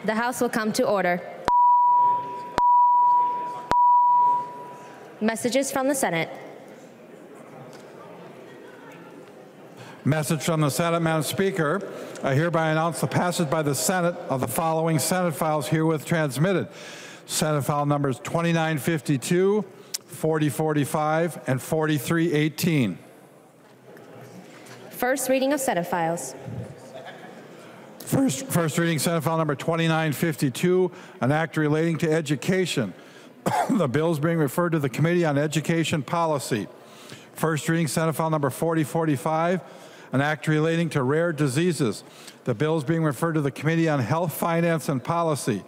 The House will come to order. Messages from the Senate. Message from the Senate, Madam Speaker. I hereby announce the passage by the Senate of the following Senate files herewith transmitted. Senate file numbers 2952, 4045, and 4318. First reading of Senate files. First reading, Senate file number 2952, an act relating to education. The bill is being referred to the Committee on Education Policy. First reading, Senate file number 4045, an act relating to rare diseases. The bill is being referred to the Committee on Health, Finance, and Policy.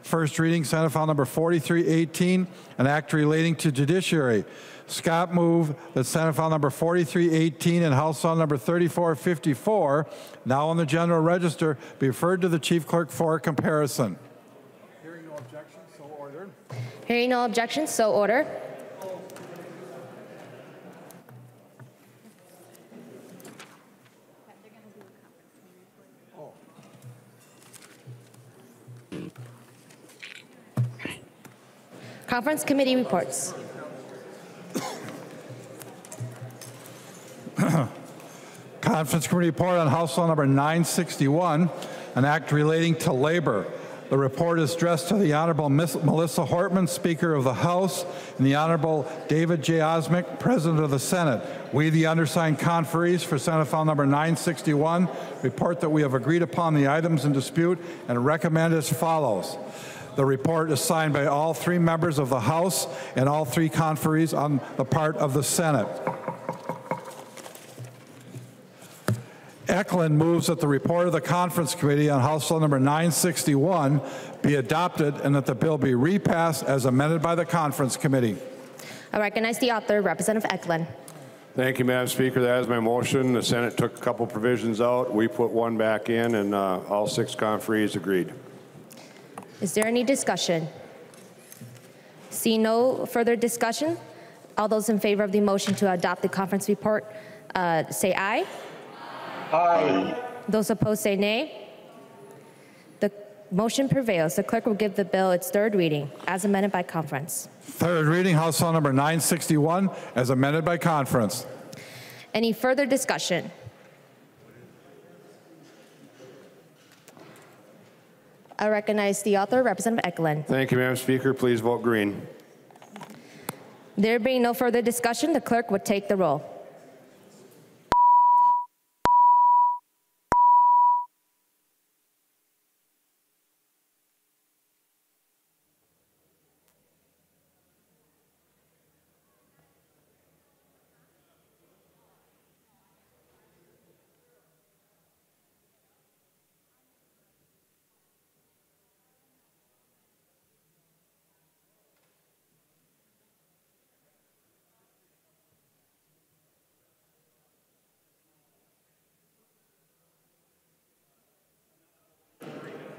First reading, Senate file number 4318, an act relating to judiciary. Scott moved that Senate file number 4318 and House file number 3454, now on the General Register, be referred to the Chief Clerk for comparison. Hearing no objections, so ordered. Hearing no objections, so ordered. Conference committee reports. Conference committee report on House File number 961, an act relating to labor. The report is addressed to the Honorable Melissa Hortman, Speaker of the House, and the Honorable David J. Osmick, President of the Senate. We, the undersigned conferees for Senate File number 961, report that we have agreed upon the items in dispute and recommend as follows. The report is signed by all three members of the House and all three conferees on the part of the Senate. Ecklund moves that the report of the Conference Committee on House File number 961 be adopted and that the bill be repassed as amended by the Conference Committee. I recognize the author, Representative Ecklund. Thank you, Madam Speaker. That is my motion. The Senate took a couple provisions out. We put one back in, and all six conferees agreed. Is there any discussion? See no further discussion. All those in favor of the motion to adopt the conference report, say aye. Aye. Those opposed say nay. The motion prevails. The clerk will give the bill its third reading as amended by conference. Third reading, House File number 961 as amended by conference. Any further discussion? I recognize the author, Representative Ecklund. Thank you, Madam Speaker. Please vote green. There being no further discussion, the clerk would take the roll.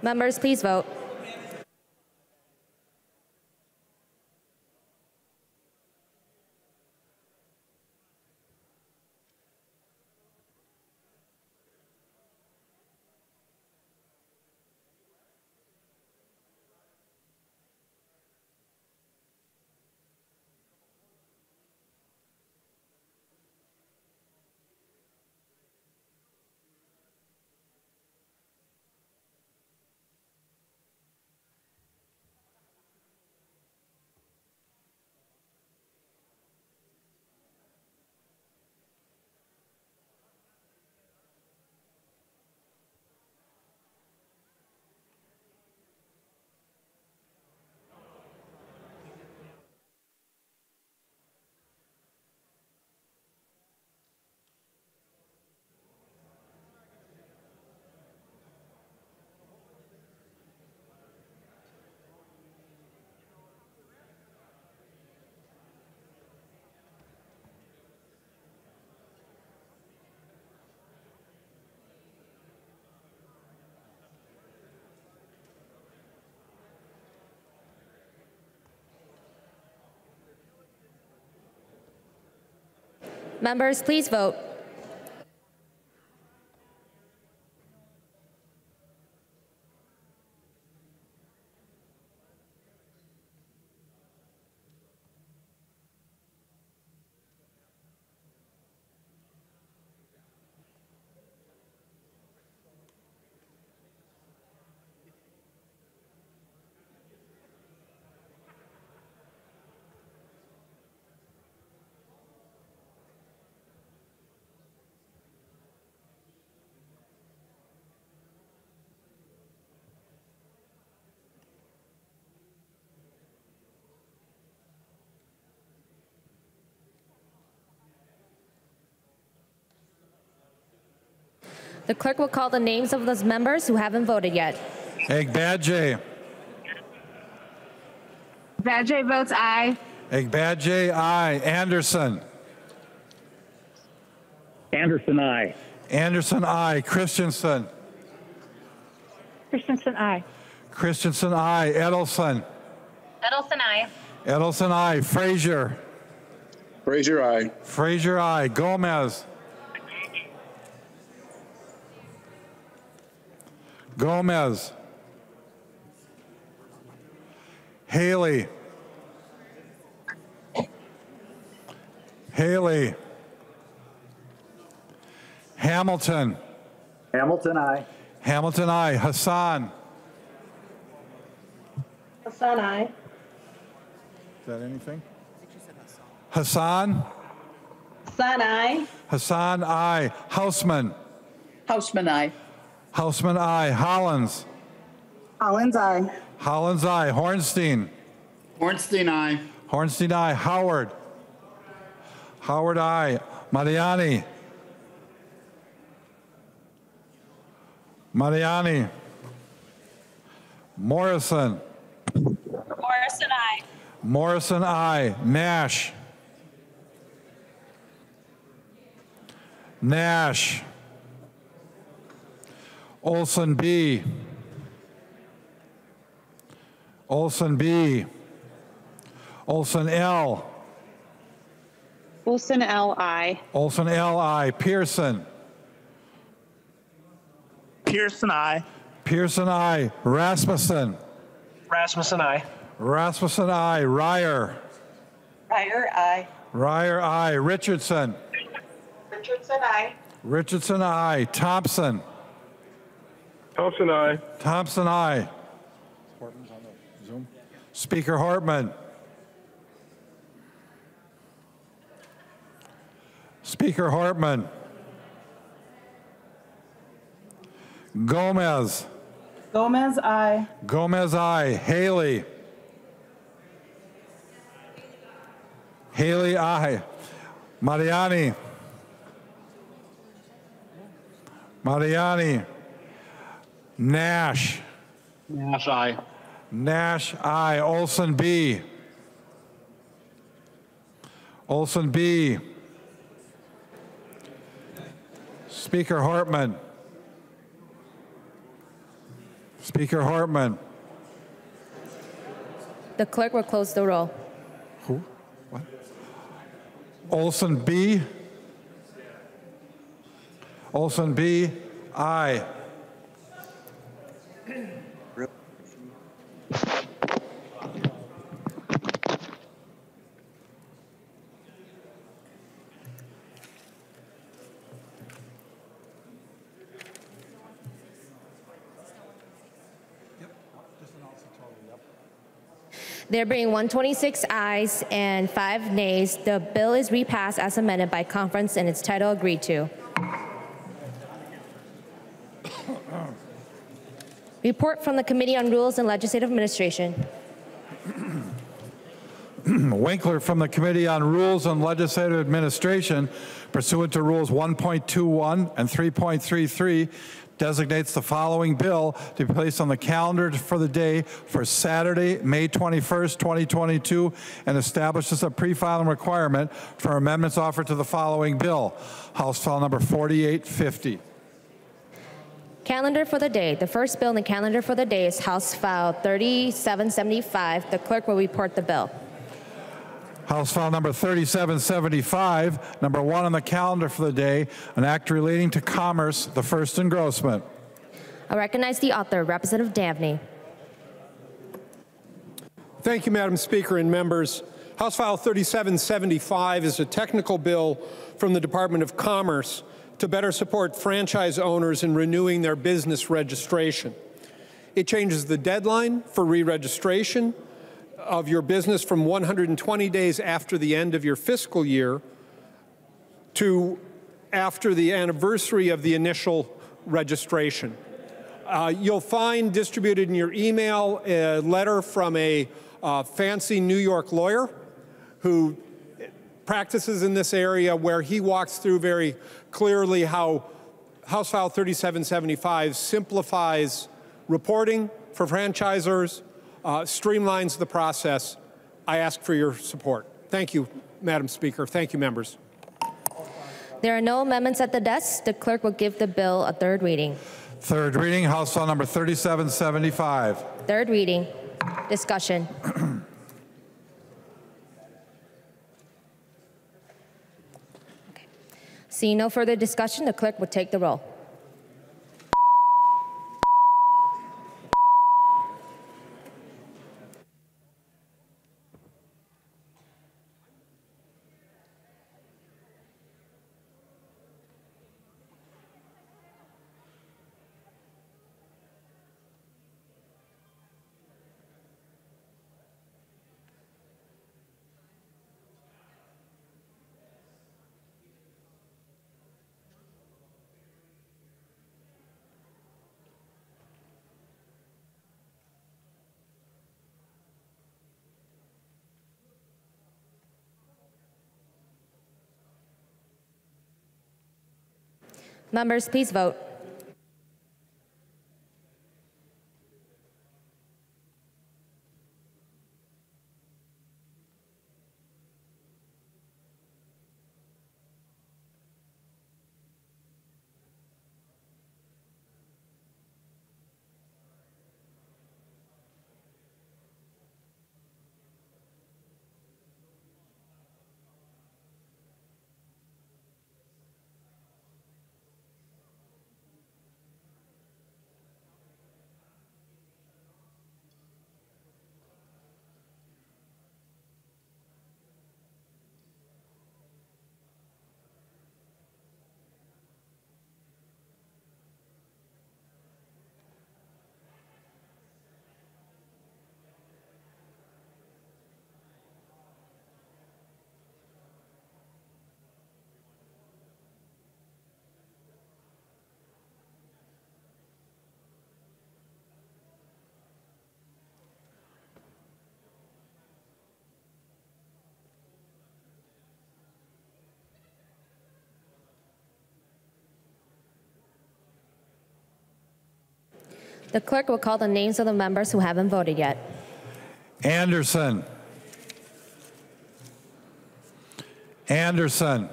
Members, please vote. Members, please vote. The clerk will call the names of those members who haven't voted yet. Egbadje. Badger votes aye. Egbadje, aye. Anderson. Anderson, aye. Anderson, aye. Christensen. Christensen, aye. Christensen, aye. Edelson. Edelson, aye. Edelson, aye. Frazier. Frazier, aye. Frazier, aye. Gomez. Gomez. Haley. Haley. Hamilton. Hamilton, aye. Hamilton, aye. Hassan. Hassan, aye. Is that anything? Hassan. Hassan, aye. Hassan, aye. Houseman. Houseman, aye. Houseman, aye. Hollins. Hollins, aye. Hollins, aye. Hornstein. Hornstein, aye. Hornstein, aye. Howard. Howard, aye. Mariani. Mariani. Morrison. Morrison, aye. Morrison, aye. Nash. Nash. Olson B. Olson B. Olson L. Olson, L, aye. Olson L, aye. Pearson. Pearson, aye. Pearson, aye. Rasmussen. Rasmussen, aye. Rasmussen, aye. Ryer. Ryer, aye. Ryer, aye. Richardson. Richardson, aye. Richardson, aye. Thompson. Thompson, aye. Thompson, aye. Speaker Hartman. Speaker Hartman. Gomez. Gomez, aye. Gomez, aye. Haley. Haley, aye. Mariani. Mariani. Nash. Nash, aye. Nash, aye. Olson B. Olson B. Speaker Hartman. Speaker Hartman. The clerk will close the roll. Who? What? Olson B. Olson B. Aye. There being 126 ayes and 5 nays, the bill is repassed as amended by conference and its title agreed to. Report from the Committee on Rules and Legislative Administration. Winkler from the Committee on Rules and Legislative Administration, pursuant to Rules 1.21 and 3.33, designates the following bill to be placed on the calendar for the day for Saturday, May 21st, 2022, and establishes a pre-filing requirement for amendments offered to the following bill. House File Number 4850. Calendar for the day. The first bill in the calendar for the day is House File 3775. The clerk will report the bill. House File Number 3775, number 1 on the calendar for the day, an act relating to commerce, the first engrossment. I recognize the author, Representative Davnie. Thank you, Madam Speaker and members. House File 3775 is a technical bill from the Department of Commerce to better support franchise owners in renewing their business registration. It changes the deadline for re-registration of your business from 120 days after the end of your fiscal year to after the anniversary of the initial registration. You'll find distributed in your email a letter from a fancy New York lawyer who practices in this area, where he walks through very clearly how House File 3775 simplifies reporting for franchisors, streamlines the process. I ask for your support. Thank you, Madam Speaker. Thank you, members. There are no amendments at the desk. The clerk will give the bill a third reading. Third reading, House File number 3775. Third reading. Discussion. Okay. Seeing no further discussion, the clerk will take the roll. Members, please vote. The clerk will call the names of the members who haven't voted yet. Anderson. Anderson.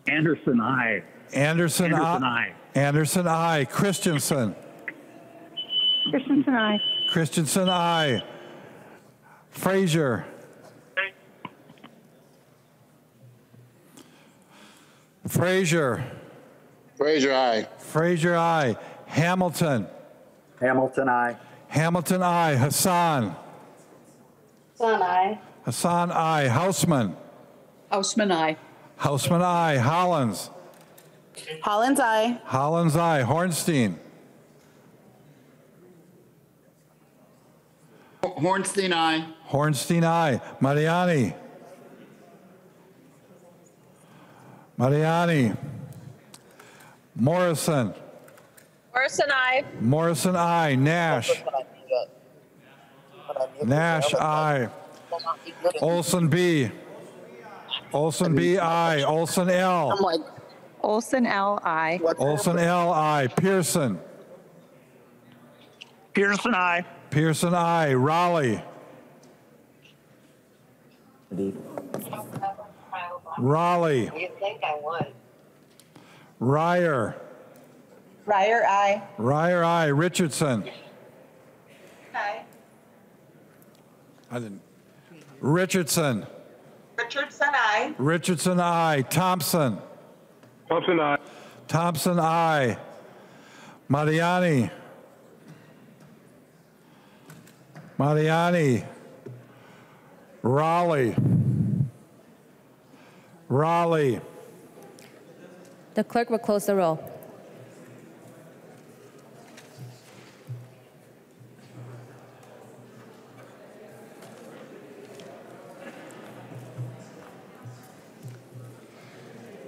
Anderson, aye. Anderson, Anderson, aye. Anderson, aye. Christensen. Christensen, aye. Christensen, aye. Frazier. Frazier. Frazier, aye. Frazier, aye. Hamilton. Hamilton, aye. Hamilton, aye. Hassan. Hassan, aye. Hassan, aye. Houseman. Houseman, aye. Houseman, aye. Hollins. Hollins, aye. Hollins, aye. Hornstein. Hornstein, aye. Hornstein, aye. Mariani. Mariani. Morrison. Morrison, aye. Morrison, aye. Nash. Nash, aye. Olson B. Olson B, aye. Olson L. Olson, L, aye. Olson L, aye. Pearson. Pearson, aye. Pearson, aye. Raleigh. Raleigh. You think I won. Ryer. Ryer, aye. Ryer, aye. Richardson. Aye. I didn't. Richardson. Richardson, aye. Richardson, aye. Thompson. Thompson, aye. Thompson, aye. Mariani. Mariani. Raleigh. Raleigh. The clerk will close the roll.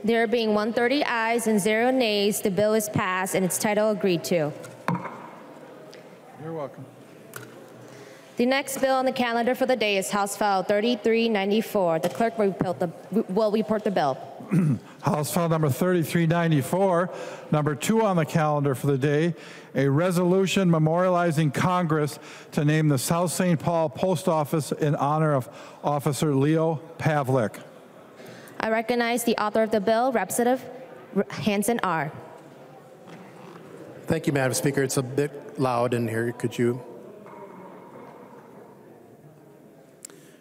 There being 130 ayes and 0 nays, the bill is passed and its title agreed to. You're welcome. The next bill on the calendar for the day is House File 3394. The clerk will report the bill. House File Number 3394, number 2 on the calendar for the day, a resolution memorializing Congress to name the South St. Paul Post Office in honor of Officer Leo Pavlak. I recognize the author of the bill, Representative Hansen R. Thank you, Madam Speaker. It's a bit loud in here. Could you?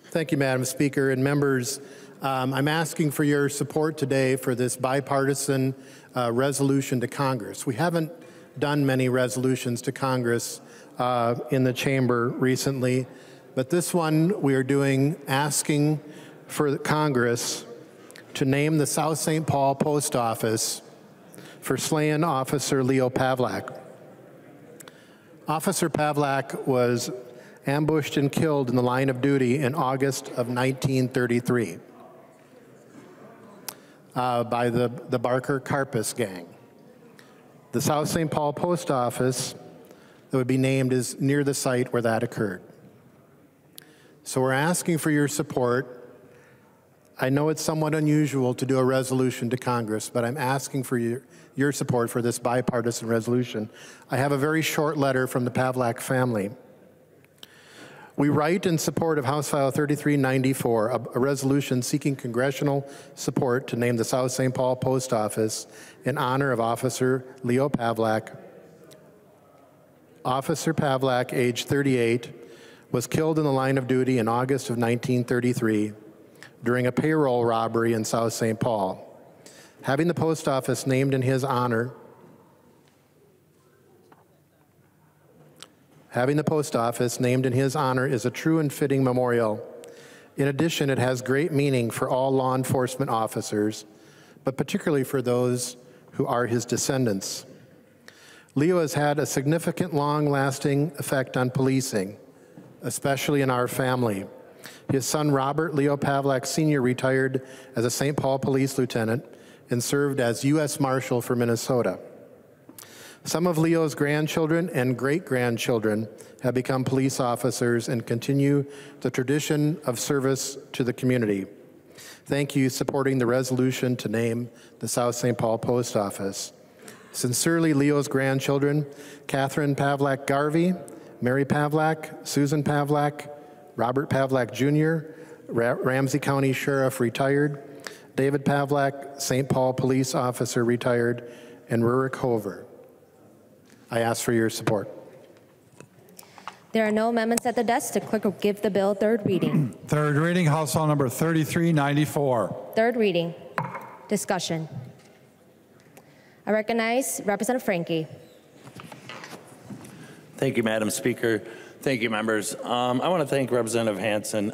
Thank you, Madam Speaker and members. I'm asking for your support today for this bipartisan resolution to Congress. We haven't done many resolutions to Congress in the chamber recently, but this one we are doing asking for Congress to name the South St. Paul Post Office for slain Officer Leo Pavlak. Officer Pavlak was ambushed and killed in the line of duty in August of 1933 by the Barker Karpus gang. The South St. Paul Post Office that would be named is near the site where that occurred. So we're asking for your support. I know it's somewhat unusual to do a resolution to Congress, but I'm asking for your support for this bipartisan resolution. I have a very short letter from the Pavlak family. We write in support of House File 3394, a resolution seeking congressional support to name the South St. Paul Post Office in honor of Officer Leo Pavlak. Officer Pavlak, age 38, was killed in the line of duty in August of 1933 during a payroll robbery in South St. Paul. Having the post office named in his honor is a true and fitting memorial. In addition, it has great meaning for all law enforcement officers, but particularly for those who are his descendants. Leo has had a significant, long-lasting effect on policing, especially in our family. His son, Robert Leo Pavlak Sr., retired as a St. Paul police lieutenant and served as U.S. Marshal for Minnesota. Some of Leo's grandchildren and great-grandchildren have become police officers and continue the tradition of service to the community. Thank you for supporting the resolution to name the South St. Paul Post Office. Sincerely, Leo's grandchildren, Catherine Pavlak Garvey, Mary Pavlak, Susan Pavlak, Robert Pavlak Jr., Ramsey County Sheriff retired, David Pavlak, St. Paul Police Officer retired, and Rurik Hover. I ask for your support. There are no amendments at the desk. The clerk will give the bill third reading. Third reading, House File Number 3394. Third reading. Discussion. I recognize Representative Franke. Thank you, Madam Speaker. Thank you, members. I want to thank Representative Hansen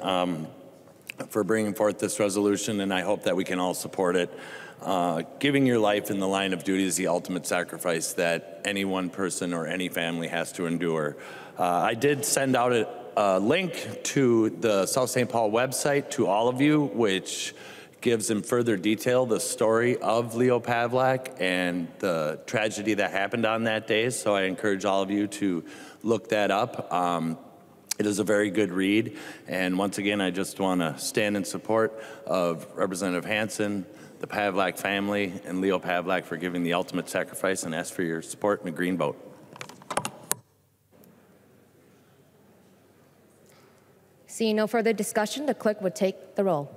for bringing forth this resolution, and I hope that we can all support it. Giving your life in the line of duty is the ultimate sacrifice that any one person or any family has to endure. I did send out a link to the South St. Paul website to all of you, which gives in further detail the story of Leo Pavlak and the tragedy that happened on that day. So I encourage all of you to look that up. It is a very good read. And once again, I just want to stand in support of Representative Hansen, the Pavlak family, and Leo Pavlak for giving the ultimate sacrifice, and ask for your support in a green vote. Seeing no further discussion, the clerk would take the roll.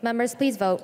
Members, please vote.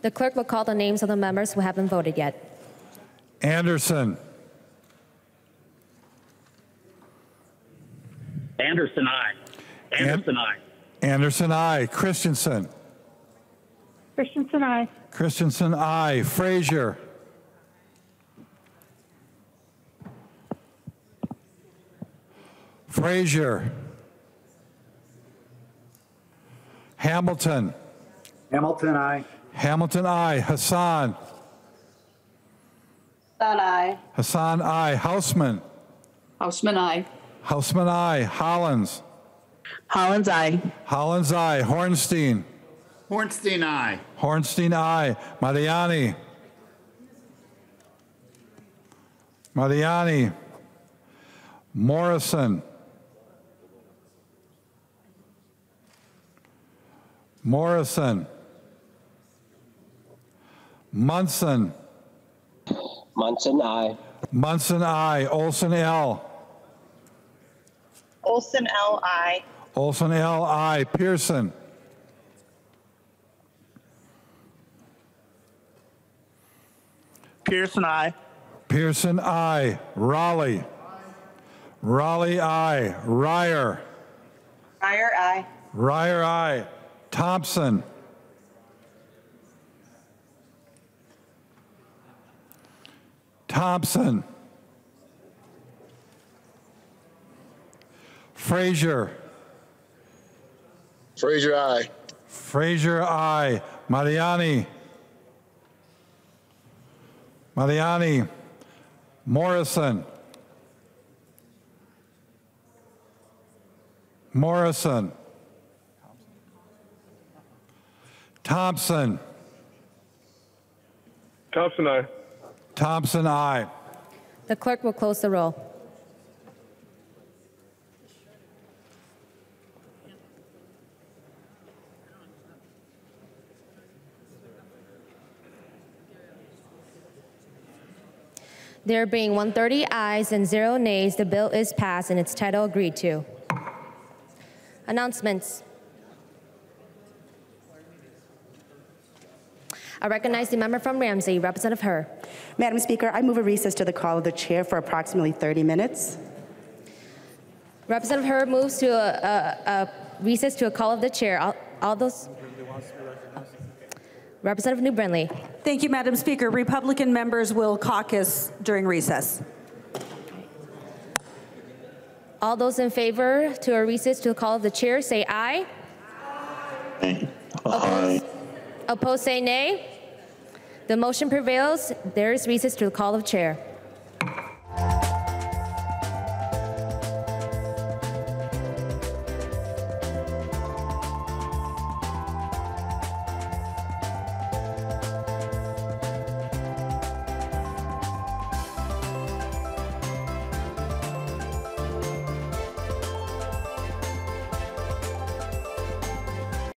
The clerk will call the names of the members who haven't voted yet. Anderson. Anderson, aye. Anderson, aye. Anderson, aye. Christensen. Christensen, aye. Christensen, aye. Frazier. Frazier. Hamilton. Hamilton, aye. Hamilton, aye. Hassan. Hassan, aye. Hassan, aye. Hausman. Hausman, aye. Hausman, aye. Hollins. Hollins, aye. Hollins, aye. Hornstein. Hornstein, aye. Hornstein, aye. Mariani. Mariani. Morrison. Morrison. Munson. Munson, aye. Munson, aye. Olson, L. Olson, L, aye. Olson, L, aye. Pearson. Pearson, aye. Pearson, aye. Raleigh. Raleigh, aye. Ryer. Ryer, aye. Ryer, aye. Thompson. Thompson. Frazier. Frazier, aye. Frazier, aye. Mariani. Mariani. Morrison. Morrison. Thompson. Thompson, aye. Thompson, aye. The clerk will close the roll. There being 130 ayes and 0 nays, the bill is passed and its title agreed to. Announcements. I recognize the member from Ramsey, Representative Herr. Madam Speaker, I move a recess to the call of the chair for approximately 30 minutes. Representative Herr moves to a recess to a call of the chair. All those. Representative New Brindley. Thank you, Madam Speaker. Republican members will caucus during recess. All those in favor to a recess to a call of the chair say aye. Aye. Opposed say nay. The motion prevails. There is recess to the call of chair.